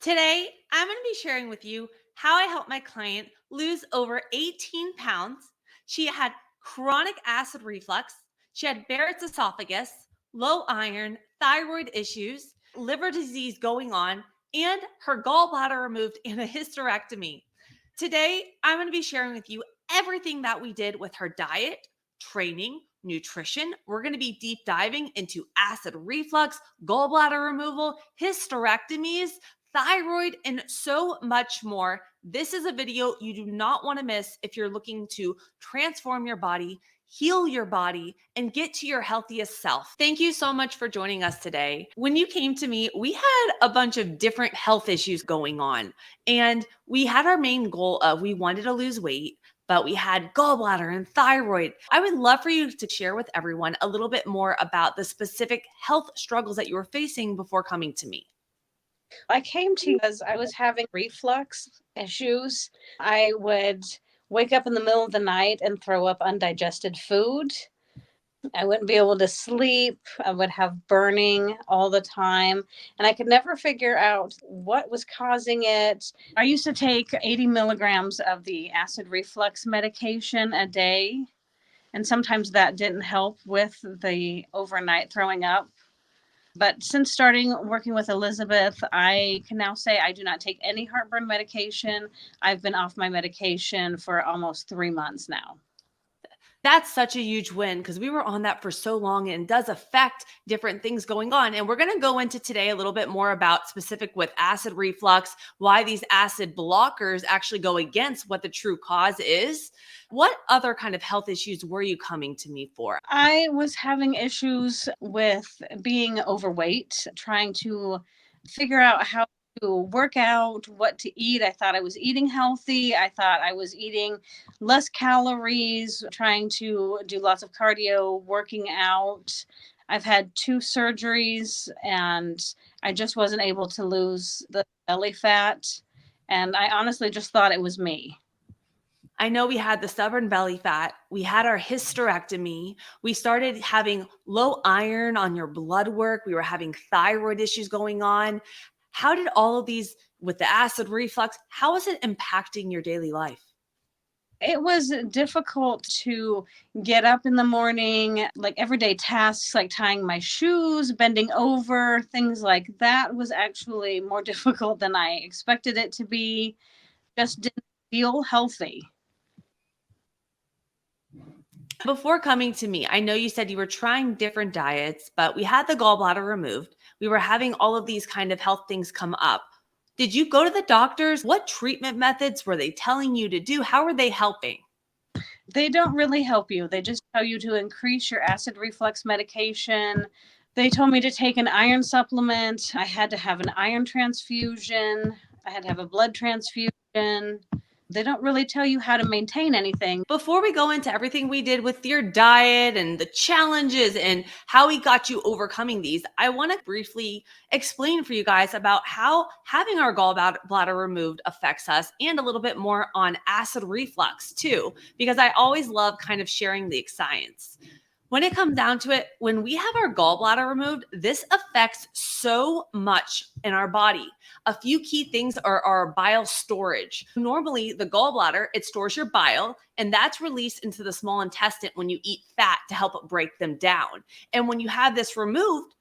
Today, I'm going to be sharing with you how I helped my client lose over 18 pounds. She had chronic acid reflux, she had Barrett's esophagus, low iron, thyroid issues, liver disease going on, and her gallbladder removed and a hysterectomy. Today, I'm going to be sharing with you everything that we did with her diet, training, nutrition. We're going to be deep diving into acid reflux, gallbladder removal, hysterectomies, thyroid, and so much more. This is a video you do not want to miss if you're looking to transform your body, heal your body, and get to your healthiest self. Thank you so much for joining us today. When you came to me, we had a bunch of different health issues going on, and we had our main goal of we wanted to lose weight. But we had gallbladder and thyroid. I would love for you to share with everyone a little bit more about the specific health struggles that you were facing before coming to me. I came to you because I was having reflux issues. I would wake up in the middle of the night and throw up undigested food. I wouldn't be able to sleep. I would have burning all the time. And I could never figure out what was causing it. I used to take 80 milligrams of the acid reflux medication a day. And sometimes that didn't help with the overnight throwing up. But since starting working with Elizabeth, I can now say I do not take any heartburn medication. I've been off my medication for almost 3 months now. That's such a huge win because we were on that for so long and it does affect different things going on. And we're going to go into today a little bit more about specific with acid reflux, why these acid blockers actually go against what the true cause is. What other kind of health issues were you coming to me for? I was having issues with being overweight, trying to figure out how to work out, what to eat. I thought I was eating healthy. I thought I was eating less calories, trying to do lots of cardio, working out. I've had two surgeries and I just wasn't able to lose the belly fat. And I honestly just thought it was me. I know we had the stubborn belly fat. We had our hysterectomy. We started having low iron on your blood work. We were having thyroid issues going on. How did all of these with the acid reflux, how is it impacting your daily life? It was difficult to get up in the morning, like everyday tasks like tying my shoes, bending over, things like that was actually more difficult than I expected it to be. Just didn't feel healthy. Before coming to me, I know you said you were trying different diets, but we had the gallbladder removed. We were having all of these kind of health things come up. Did you go to the doctors? What treatment methods were they telling you to do? How were they helping? They don't really help you. They just tell you to increase your acid reflux medication. They told me to take an iron supplement. I had to have an iron transfusion. I had to have a blood transfusion. They don't really tell you how to maintain anything. Before we go into everything we did with your diet and the challenges and how we got you overcoming these, I want to briefly explain for you guys about how having our gallbladder removed affects us and a little bit more on acid reflux too, because I always love kind of sharing the science. When it comes down to it, when we have our gallbladder removed, this affects so much in our body. A few key things are our bile storage. Normally, the gallbladder, it stores your bile, and that's released into the small intestine when you eat fat to help break them down. And when you have this removed,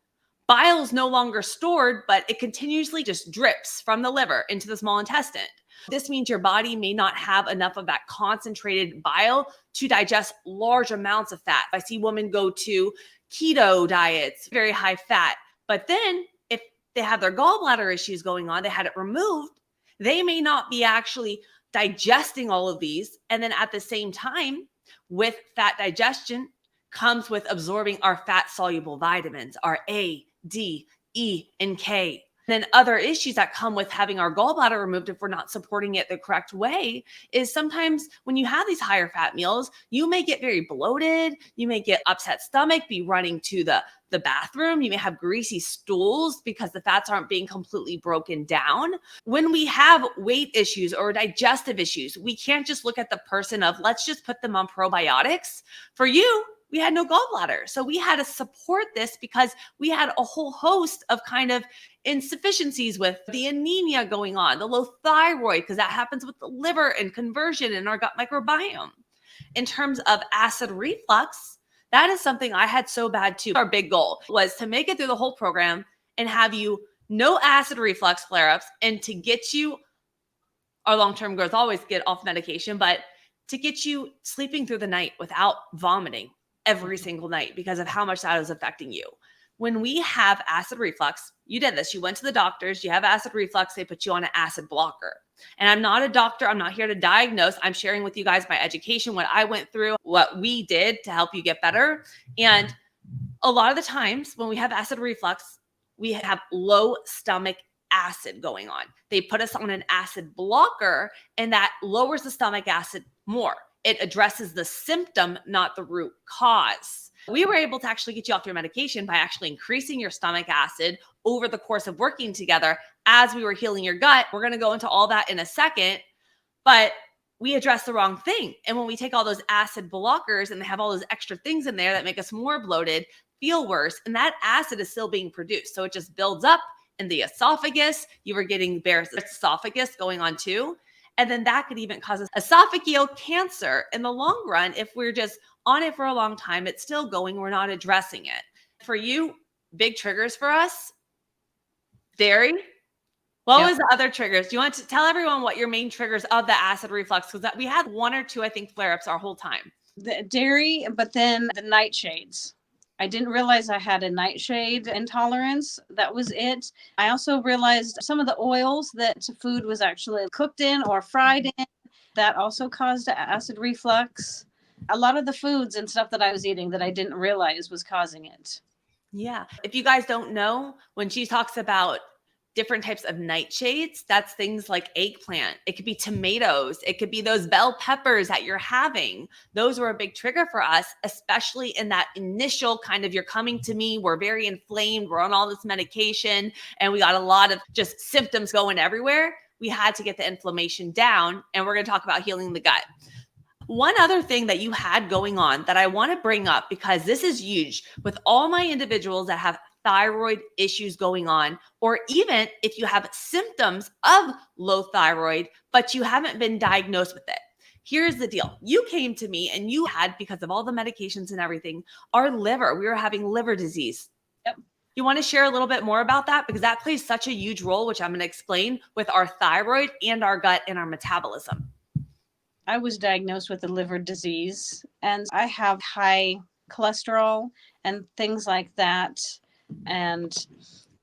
bile is no longer stored, but it continuously just drips from the liver into the small intestine. This means your body may not have enough of that concentrated bile to digest large amounts of fat. I see women go to keto diets, very high fat, but then if they have their gallbladder issues going on, they had it removed, they may not be actually digesting all of these. And then at the same time, with fat digestion comes with absorbing our fat soluble vitamins, our A, D, E, and K. Then other issues that come with having our gallbladder removed if we're not supporting it the correct way is sometimes when you have these higher fat meals, you may get very bloated, you may get upset stomach, be running to the bathroom, you may have greasy stools because the fats aren't being completely broken down. When we have weight issues or digestive issues, we can't just look at the person of let's just put them on probiotics. For you, we had no gallbladder. So we had to support this because we had a whole host of kind of insufficiencies with the anemia going on, the low thyroid, because that happens with the liver and conversion in our gut microbiome. In terms of acid reflux, that is something I had so bad too. Our big goal was to make it through the whole program and have you no acid reflux flare-ups, and to get you, our long-term goals always get off medication, but to get you sleeping through the night without vomiting every single night because of how much that is affecting you. When we have acid reflux, you did this, you went to the doctors, you have acid reflux, they put you on an acid blocker. And I'm not a doctor, I'm not here to diagnose. I'm sharing with you guys my education, what I went through, what we did to help you get better. And a lot of the times when we have acid reflux, we have low stomach acid going on. They put us on an acid blocker, and that lowers the stomach acid more. It addresses the symptom, not the root cause. We were able to actually get you off your medication by actually increasing your stomach acid over the course of working together as we were healing your gut. We're going to go into all that in a second, but we address the wrong thing. And when we take all those acid blockers and they have all those extra things in there that make us more bloated, feel worse, and that acid is still being produced. So it just builds up in the esophagus. You were getting Barrett's esophagus going on too. And then that could even cause esophageal cancer in the long run. If we're just on it for a long time, it's still going, we're not addressing it. For you, big triggers for us, dairy. What was the other triggers? Do you want to tell everyone what your main triggers of the acid reflux? Because we had one or two, I think, flare-ups our whole time. The dairy, but then the nightshades. I didn't realize I had a nightshade intolerance. That was it. I also realized some of the oils that food was actually cooked in or fried in, that also caused acid reflux. A lot of the foods and stuff that I was eating that I didn't realize was causing it. Yeah. If you guys don't know, when she talks about different types of nightshades, that's things like eggplant. It could be tomatoes. It could be those bell peppers that you're having. Those were a big trigger for us, especially in that initial kind of, you're coming to me, we're very inflamed, we're on all this medication, and we got a lot of just symptoms going everywhere. We had to get the inflammation down, and we're going to talk about healing the gut. One other thing that you had going on that I want to bring up, because this is huge with all my individuals that have thyroid issues going on, or even if you have symptoms of low thyroid, but you haven't been diagnosed with it. Here's the deal. You came to me and you had, because of all the medications and everything, our liver, we were having liver disease. Yep. You want to share a little bit more about that? Because that plays such a huge role, which I'm going to explain, with our thyroid and our gut and our metabolism. I was diagnosed with a liver disease, and I have high cholesterol and things like that. And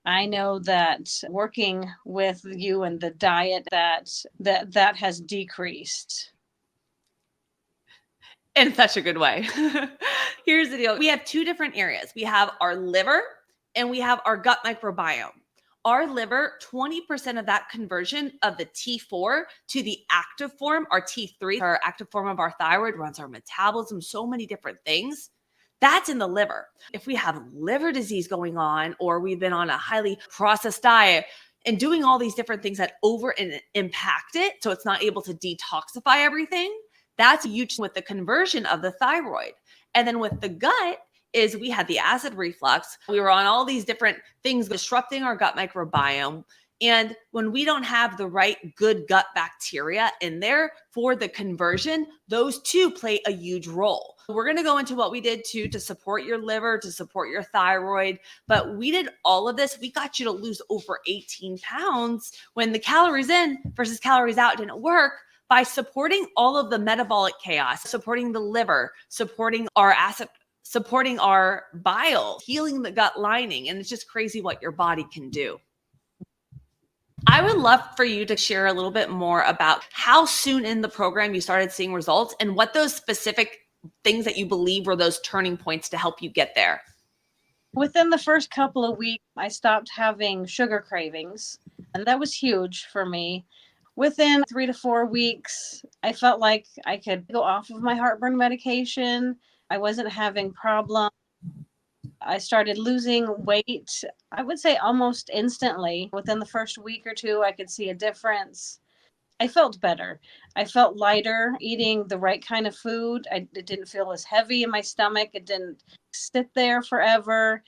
I know that working with you and the diet, that has decreased. In such a good way. Here's the deal. We have two different areas. We have our liver and we have our gut microbiome. Our liver, 20% of that conversion of the T4 to the active form, our T3, our active form of our thyroid, runs our metabolism, so many different things. That's in the liver. If we have liver disease going on, or we've been on a highly processed diet and doing all these different things that over and impact it, so it's not able to detoxify everything, that's huge with the conversion of the thyroid. And then with the gut, is we had the acid reflux. We were on all these different things disrupting our gut microbiome. And when we don't have the right good gut bacteria in there for the conversion, those two play a huge role. We're going to go into what we did too to support your liver, to support your thyroid. But we did all of this. We got you to lose over 18 pounds when the calories in versus calories out didn't work, by supporting all of the metabolic chaos, supporting the liver, supporting our acid, supporting our bile, healing the gut lining. And it's just crazy what your body can do. I would love for you to share a little bit more about how soon in the program you started seeing results and what those specific things that you believe were those turning points to help you get there. Within the first couple of weeks, I stopped having sugar cravings, and that was huge for me. Within 3 to 4 weeks, I felt like I could go off of my heartburn medication. I wasn't having problems. I started losing weight, I would say almost instantly. Within the first week or two, I could see a difference. I felt better. I felt lighter eating the right kind of food. It didn't feel as heavy in my stomach. It didn't sit there forever.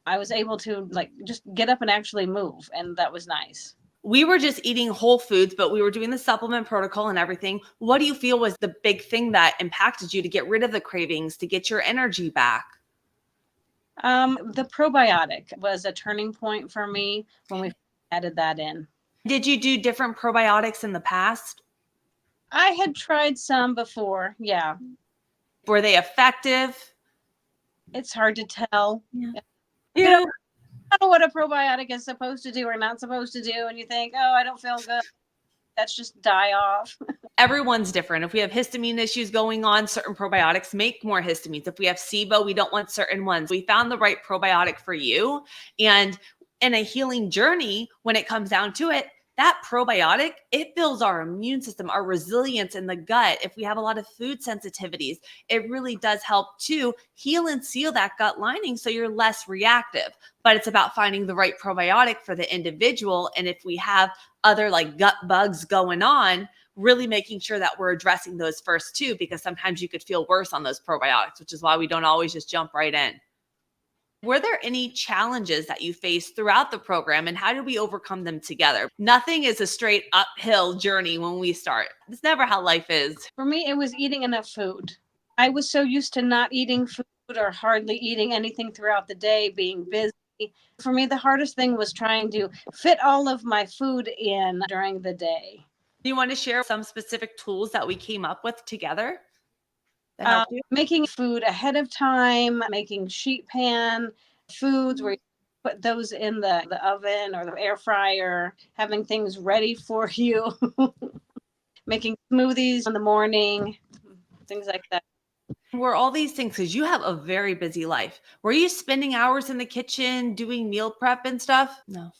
I was able to like just get up and actually move, and that was nice. We were just eating whole foods, but we were doing the supplement protocol and everything. What do you feel was the big thing that impacted you to get rid of the cravings, to get your energy back? The probiotic was a turning point for me when we added that in. Did you do different probiotics in the past? I had tried some before. Yeah, Were they effective? it's hard to tell. Yeah. You Yeah. don't know what a probiotic is supposed to do or not supposed to do, and you think, oh, I don't feel good. That's just die off. Everyone's different. If we have histamine issues going on, certain probiotics make more histamines. If we have SIBO, we don't want certain ones. We found the right probiotic for you. And in a healing journey, when it comes down to it, that probiotic, it builds our immune system, our resilience in the gut. If we have a lot of food sensitivities, it really does help to heal and seal that gut lining so you're less reactive. But it's about finding the right probiotic for the individual. And if we have other like gut bugs going on, really making sure that we're addressing those first too, because sometimes you could feel worse on those probiotics, which is why we don't always just jump right in. Were there any challenges that you faced throughout the program, and how did we overcome them together? Nothing is a straight uphill journey when we start. It's never how life is. For me, it was eating enough food. I was so used to not eating food or hardly eating anything throughout the day, being busy. For me, the hardest thing was trying to fit all of my food in during the day. Do you want to share some specific tools that we came up with together that helped you? Making food ahead of time, making sheet pan foods where you put those in the oven or the air fryer, having things ready for you, making smoothies in the morning, things like that. Were all these things, because you have a very busy life, were you spending hours in the kitchen doing meal prep and stuff? No.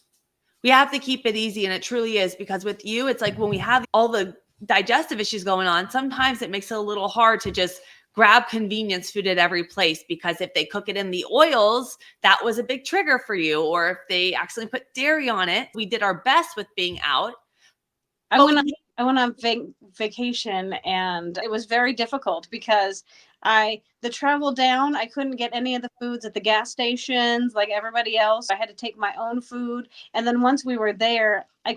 We have to keep it easy, and it truly is, because with you, it's like when we have all the digestive issues going on, sometimes it makes it a little hard to just grab convenience food at every place, because if they cook it in the oils, that was a big trigger for you, or if they accidentally put dairy on it. We did our best with being out. I went on vacation, and it was very difficult because the travel down, I couldn't get any of the foods at the gas stations like everybody else. I had to take my own food. And then once we were there, I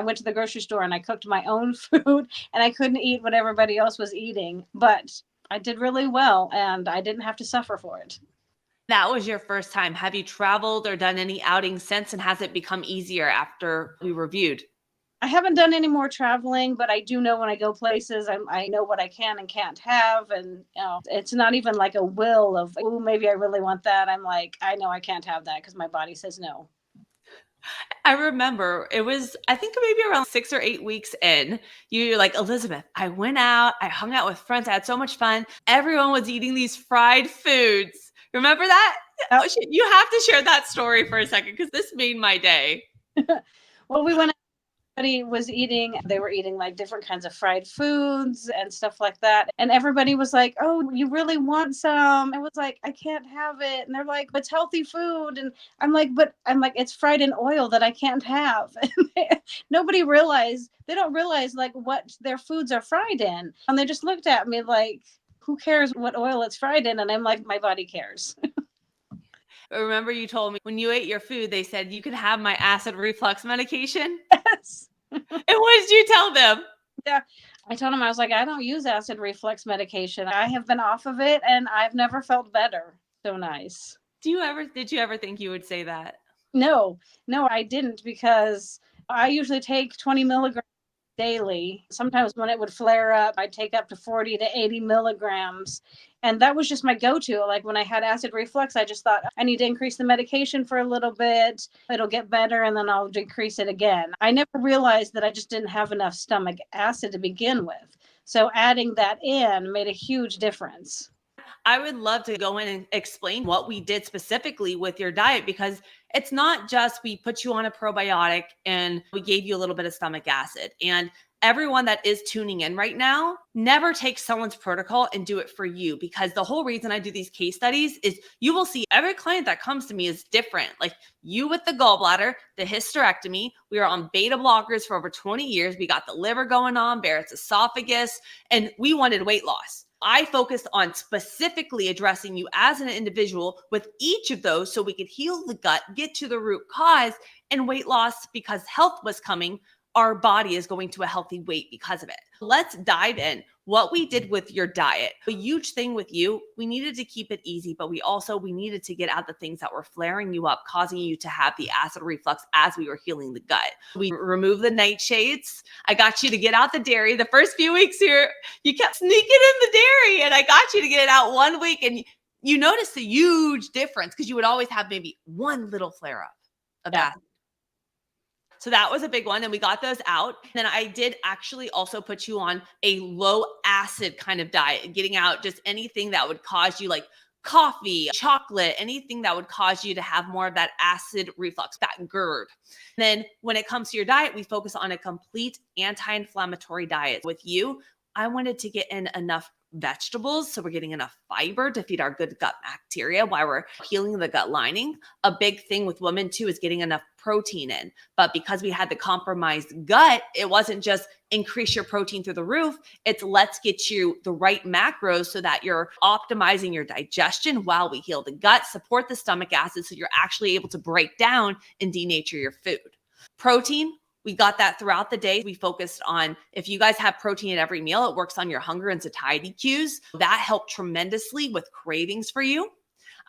went to the grocery store and I cooked my own food, and I couldn't eat what everybody else was eating. But I did really well, and I didn't have to suffer for it. That was your first time. Have you traveled or done any outings since, and has it become easier after we reviewed? I haven't done any more traveling, but I do know when I go places, I know what I can and can't have. And it's not even like a will of, oh, maybe I really want that. I'm like, I know I can't have that because my body says no. I remember it was, I think maybe around 6 or 8 weeks in, you're like, Elizabeth, I went out, I hung out with friends, I had so much fun. Everyone was eating these fried foods. Remember that? Oh, You have to share that story for a second, because this made my day. well, we went. They were eating like different kinds of fried foods and stuff like that. And everybody was like, oh, you really want some? I was like, I can't have it. And they're like, but it's healthy food. And I'm like, it's fried in oil that I can't have. They don't realize like what their foods are fried in. And they just looked at me like, who cares what oil it's fried in? And I'm like, my body cares. Remember, you told me when you ate your food, they said you could have my acid reflux medication. Yes. And what did you tell them? Yeah. I told him, I was like, I don't use acid reflux medication. I have been off of it and I've never felt better. So nice. Did you ever think you would say that? No, I didn't, because I usually take 20 milligrams daily. Sometimes when it would flare up, I'd take up to 40 to 80 milligrams. And that was just my go-to. Like when I had acid reflux, I just thought I need to increase the medication for a little bit. It'll get better and then I'll decrease it again. I never realized that I just didn't have enough stomach acid to begin with. So adding that in made a huge difference. I would love to go in and explain what we did specifically with your diet, because it's not just we put you on a probiotic and we gave you a little bit of stomach acid. And everyone that is tuning in right now, never take someone's protocol and do it for you, because the whole reason I do these case studies is you will see every client that comes to me is different. Like you with the gallbladder, the hysterectomy, we are on beta blockers for over 20 years. We got the liver going on, Barrett's esophagus, and we wanted weight loss. I focused on specifically addressing you as an individual with each of those so we could heal the gut, get to the root cause, and weight loss, because health was coming, our body is going to a healthy weight because of it. Let's dive in. What we did with your diet. A huge thing with you, we needed to keep it easy, but we needed to get out the things that were flaring you up, causing you to have the acid reflux as we were healing the gut. We removed the nightshades. I got you to get out the dairy. The first few weeks here, you kept sneaking in the dairy, and I got you to get it out 1 week, and you noticed a huge difference because you would always have maybe one little flare up of acid. So that was a big one. And we got those out. Then I did actually also put you on a low acid kind of diet, getting out just anything that would cause you, like coffee, chocolate, anything that would cause you to have more of that acid reflux, that GERD. Then when it comes to your diet, we focus on a complete anti-inflammatory diet. With you, I wanted to get in enough vegetables, so we're getting enough fiber to feed our good gut bacteria while we're healing the gut lining. A big thing with women too is getting enough protein in, but because we had the compromised gut, it wasn't just increase your protein through the roof, it's let's get you the right macros so that you're optimizing your digestion while we heal the gut, support the stomach acid so you're actually able to break down and denature your food. Protein, we got that throughout the day. We focused on, if you guys have protein at every meal, it works on your hunger and satiety cues. That helped tremendously with cravings for you.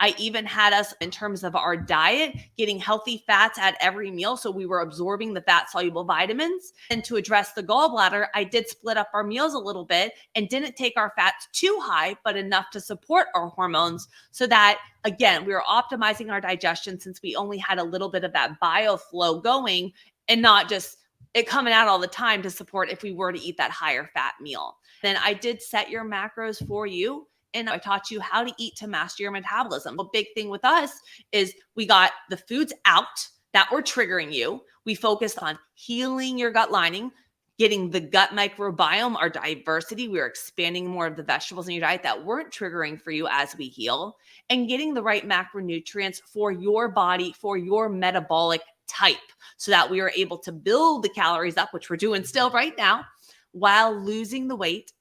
I even had us, in terms of our diet, getting healthy fats at every meal. So we were absorbing the fat soluble vitamins. And to address the gallbladder, I did split up our meals a little bit and didn't take our fats too high, but enough to support our hormones so that, again, we were optimizing our digestion since we only had a little bit of that bioflow going and not just it coming out all the time to support if we were to eat that higher fat meal. Then I did set your macros for you. And I taught you how to eat to master your metabolism. A big thing with us is we got the foods out that were triggering you. We focused on healing your gut lining, getting the gut microbiome, our diversity. We were expanding more of the vegetables in your diet that weren't triggering for you as we heal, and getting the right macronutrients for your body, for your metabolic type, so that we were able to build the calories up, which we're doing still right now, while losing the weight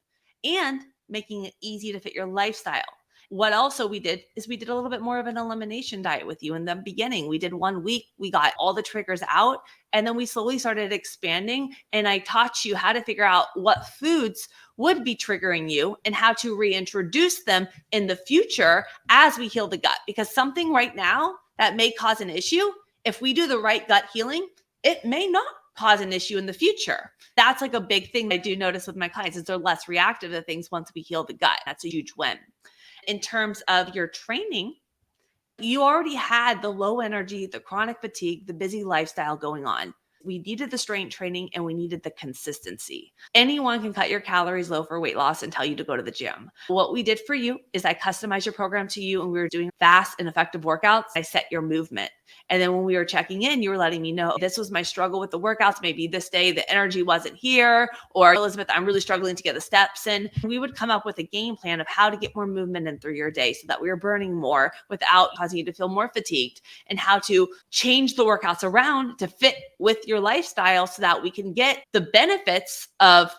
and making it easy to fit your lifestyle. What also we did is we did a little bit more of an elimination diet with you in the beginning. We did 1 week, we got all the triggers out, and then we slowly started expanding. And I taught you how to figure out what foods would be triggering you and how to reintroduce them in the future as we heal the gut. Because something right now that may cause an issue, if we do the right gut healing, it may not cause an issue in the future. That's like a big thing I do notice with my clients is they're less reactive to things once we heal the gut. That's a huge win. In terms of your training, you already had the low energy, the chronic fatigue, the busy lifestyle going on. We needed the strength training and we needed the consistency. Anyone can cut your calories low for weight loss and tell you to go to the gym. What we did for you is I customized your program to you, and we were doing fast and effective workouts. I set your movement. And then when we were checking in, you were letting me know this was my struggle with the workouts. Maybe this day the energy wasn't here, or Elizabeth, I'm really struggling to get the steps in. We would come up with a game plan of how to get more movement in through your day so that we were burning more without causing you to feel more fatigued, and how to change the workouts around to fit with your lifestyle so that we can get the benefits of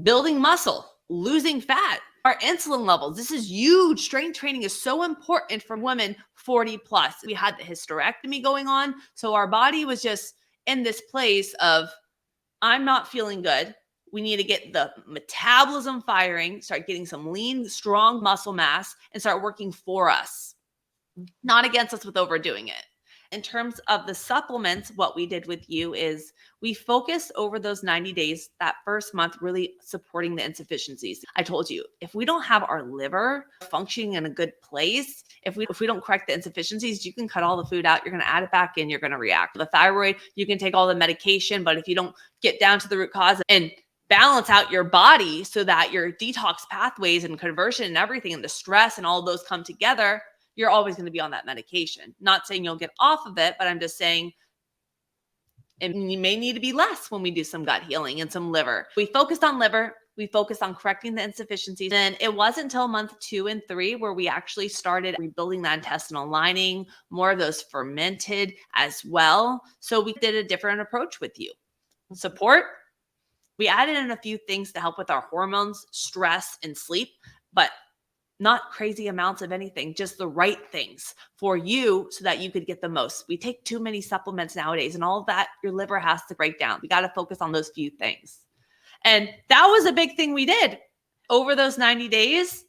building muscle, losing fat, our insulin levels. This is huge. Strength training is so important for women 40 plus. We had the hysterectomy going on. So our body was just in this place of, I'm not feeling good. We need to get the metabolism firing, start getting some lean, strong muscle mass, and start working for us, not against us with overdoing it. In terms of the supplements, what we did with you is we focused over those 90 days, that first month, really supporting the insufficiencies. I told you, if we don't have our liver functioning in a good place, if we don't correct the insufficiencies, you can cut all the food out, you're going to add it back in, you're going to react. The thyroid, you can take all the medication, but if you don't get down to the root cause and balance out your body so that your detox pathways and conversion and everything and the stress and all of those come together, you're always going to be on that medication. Not saying you'll get off of it, but I'm just saying And you may need to be less when we do some gut healing and some liver. We focused on liver. We focused on correcting the insufficiencies. And it wasn't until month 2 and 3 where we actually started rebuilding that intestinal lining, more of those fermented as well. So we did a different approach with you. Support. We added in a few things to help with our hormones, stress, and sleep, but not crazy amounts of anything, just the right things for you so that you could get the most. We take too many supplements nowadays, and all of that your liver has to break down. We got to focus on those few things. And that was a big thing we did over those 90 days.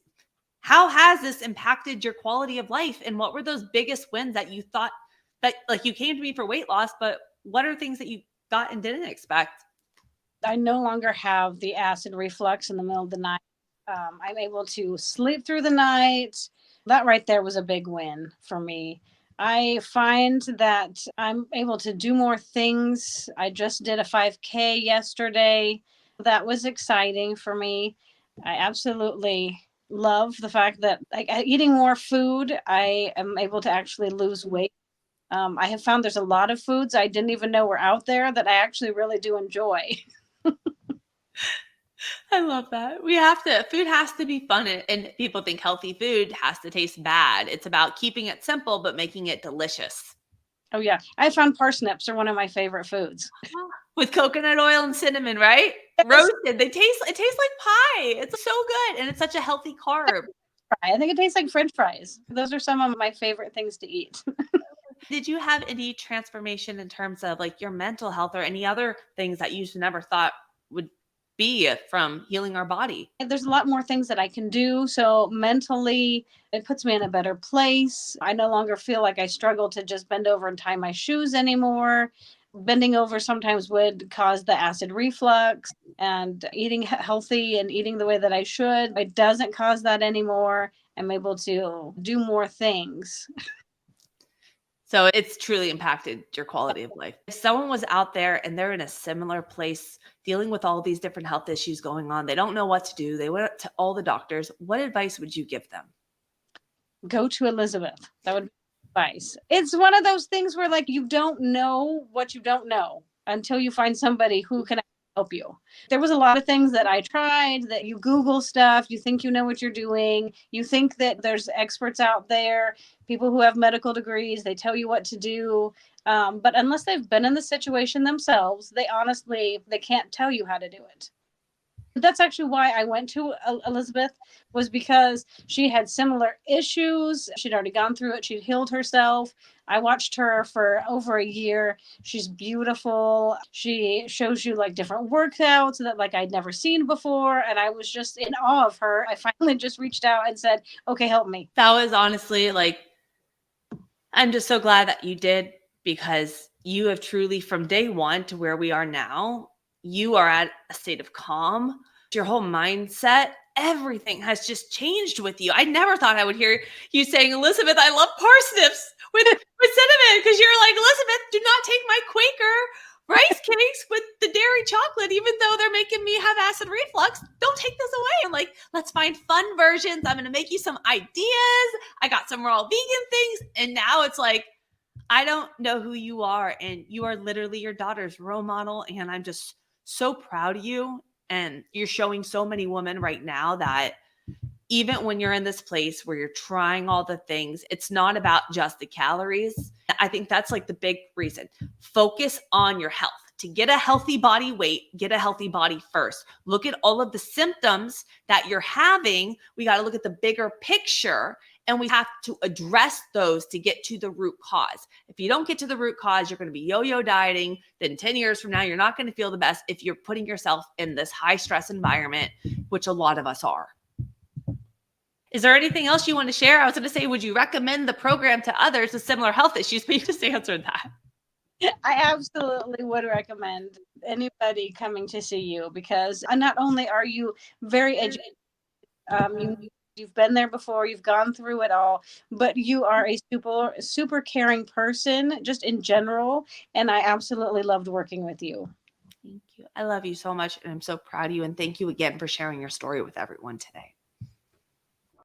How has this impacted your quality of life? And what were those biggest wins that you thought that, like, you came to me for weight loss, but what are things that you got and didn't expect? I no longer have the acid reflux in the middle of the night. I'm able to sleep through the night. That right there was a big win for me. I find that I'm able to do more things. I just did a 5K yesterday. That was exciting for me. I absolutely love the fact that, like, eating more food, I am able to actually lose weight. I have found there's a lot of foods I didn't even know were out there that I actually really do enjoy. I love that. We have to, food has to be fun. And people think healthy food has to taste bad. It's about keeping it simple, but making it delicious. Oh yeah, I found parsnips are one of my favorite foods. With coconut oil and cinnamon, right? Yes, Roasted. It tastes like pie. It's so good. And it's such a healthy carb. I think it tastes like French fries. Those are some of my favorite things to eat. Did you have any transformation in terms of like your mental health or any other things that you never thought would be from healing our body? There's a lot more things that I can do. So mentally, it puts me in a better place. I no longer feel like I struggle to just bend over and tie my shoes anymore. Bending over sometimes would cause the acid reflux, and eating healthy and eating the way that I should, it doesn't cause that anymore. I'm able to do more things. So it's truly impacted your quality of life. If someone was out there and they're in a similar place dealing with all these different health issues going on, they don't know what to do, they went to all the doctors, what advice would you give them? Go to Elizabeth. That would be advice. It's one of those things where, like, you don't know what you don't know until you find somebody who can help you. There was a lot of things that I tried, that you Google stuff, you think you know what you're doing, you think that there's experts out there, people who have medical degrees, they tell you what to do. But unless they've been in the situation themselves, they can't tell you how to do it. That's actually why I went to Elizabeth, was because she had similar issues. She'd already gone through it. She'd healed herself. I watched her for over a year. She's beautiful. She shows you like different workouts that like I'd never seen before. And I was just in awe of her. I finally just reached out and said, okay, help me. That was honestly like, I'm just so glad that you did, because you have truly, from day one to where we are now, you are at a state of calm. Your whole mindset, everything has just changed with you. I never thought I would hear you saying, Elizabeth, I love parsnips with cinnamon, because you're like, Elizabeth, do not take my Quaker rice cakes with the dairy chocolate, even though they're making me have acid reflux. Don't take those away. I'm like, let's find fun versions. I'm going to make you some ideas. I got some raw vegan things. And now it's like, I don't know who you are. And you are literally your daughter's role model. And I'm just so proud of you. And you're showing so many women right now that even when you're in this place where you're trying all the things, it's not about just the calories. I think that's like the big reason. Focus on your health. To get a healthy body weight, get a healthy body first. Look at all of the symptoms that you're having. We got to look at the bigger picture, and we have to address those to get to the root cause. If you don't get to the root cause, you're going to be yo-yo dieting. Then 10 years from now, you're not going to feel the best if you're putting yourself in this high stress environment, which a lot of us are. Is there anything else you want to share? I was going to say, would you recommend the program to others with similar health issues? But you just answered that. I absolutely would recommend anybody coming to see you, because not only are you very educated, you've been there before, you've gone through it all, but you are a super caring person just in general, and I absolutely loved working with you. Thank you. I love you so much, and I'm so proud of you, and thank you again for sharing your story with everyone today.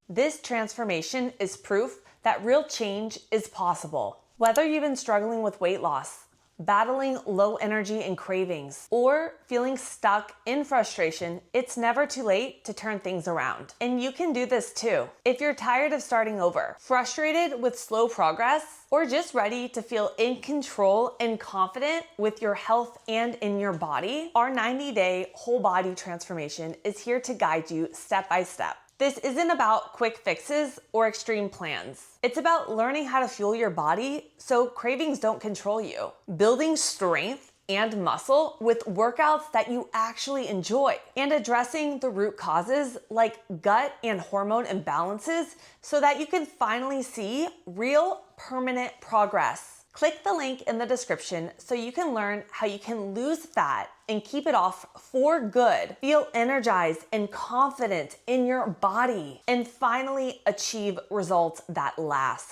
This transformation is proof that real change is possible. Whether you've been struggling with weight loss, battling low energy and cravings, or feeling stuck in frustration, it's never too late to turn things around. And you can do this too. If you're tired of starting over, frustrated with slow progress, or just ready to feel in control and confident with your health and in your body, our 90-day whole body transformation is here to guide you step by step. This isn't about quick fixes or extreme plans. It's about learning how to fuel your body so cravings don't control you. Building strength and muscle with workouts that you actually enjoy, and addressing the root causes like gut and hormone imbalances so that you can finally see real permanent progress. Click the link in the description so you can learn how you can lose fat and keep it off for good, feel energized and confident in your body, and finally achieve results that last.